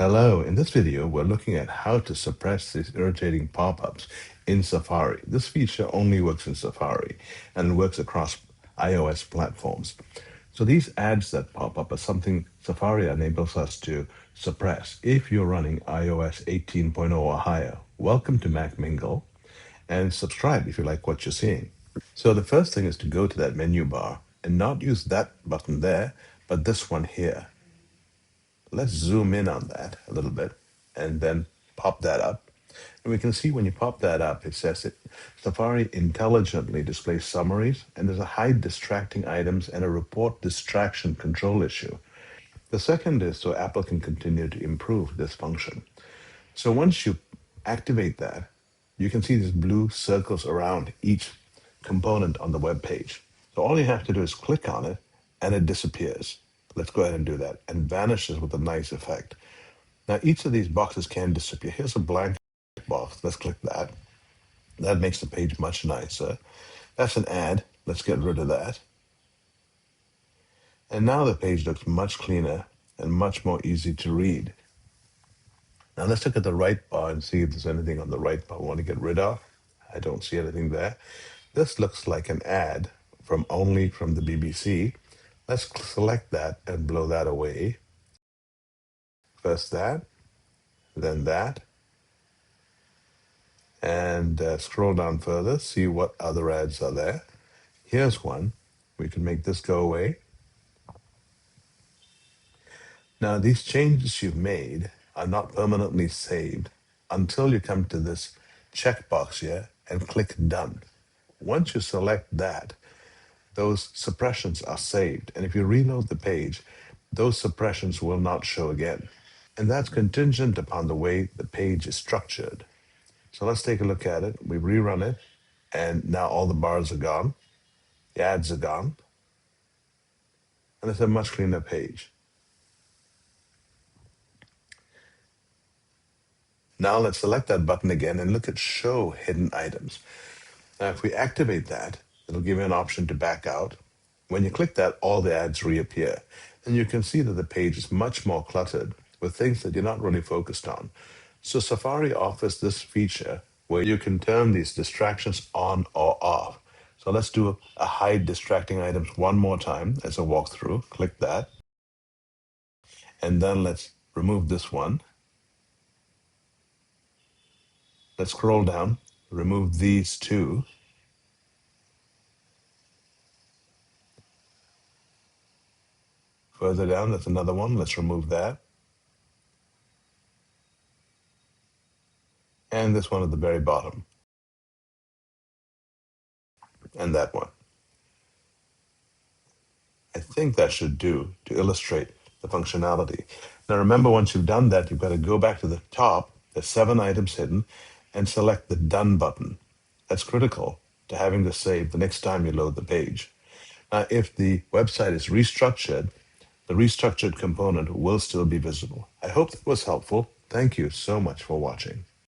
Hello, in this video, we're looking at how to suppress these irritating pop-ups in Safari. This feature only works in Safari and works across iOS platforms. So these ads that pop up are something Safari enables us to suppress if you're running iOS 18.0 or higher. Welcome to MacMingle and subscribe if you like what you're seeing. So the first thing is to go to that menu bar and not use that button there, but this one here. Let's zoom in on that a little bit and then pop that up. And we can see when you pop that up, it says it Safari intelligently displays summaries, and there's a hide distracting items and a report distraction control issue. The second is so Apple can continue to improve this function. So once you activate that, you can see these blue circles around each component on the web page. So all you have to do is click on it and it disappears. Let's go ahead and do that, and vanishes with a nice effect. Now each of these boxes can disappear. Here's a blank box. Let's click that. That makes the page much nicer. That's an ad. Let's get rid of that. And now the page looks much cleaner and much more easy to read. Now let's look at the right bar and see if there's anything on the right bar we want to get rid of. I don't see anything there. This looks like an ad from the BBC. Let's select that and blow that away. First that, then that, and scroll down further, see what other ads are there. Here's one. We can make this go away. Now, these changes you've made are not permanently saved until you come to this checkbox here and click Done. Once you select that, those suppressions are saved. And if you reload the page, those suppressions will not show again. And that's contingent upon the way the page is structured. So let's take a look at it. We rerun it, and now all the bars are gone. The ads are gone. And it's a much cleaner page. Now let's select that button again and look at Show Hidden Items. Now if we activate that, it'll give you an option to back out. When you click that, all the ads reappear. And you can see that the page is much more cluttered with things that you're not really focused on. So Safari offers this feature where you can turn these distractions on or off. So let's do a hide distracting items one more time as a walkthrough. Click that. And then let's remove this one. Let's scroll down, remove these two. Further down, that's another one. Let's remove that. And this one at the very bottom. And that one. I think that should do to illustrate the functionality. Now remember, once you've done that, you've got to go back to the top. There's 7 items hidden, and select the Done button. That's critical to having this saved the next time you load the page. Now, if the website is restructured, the restructured component will still be visible. I hope that was helpful. Thank you so much for watching.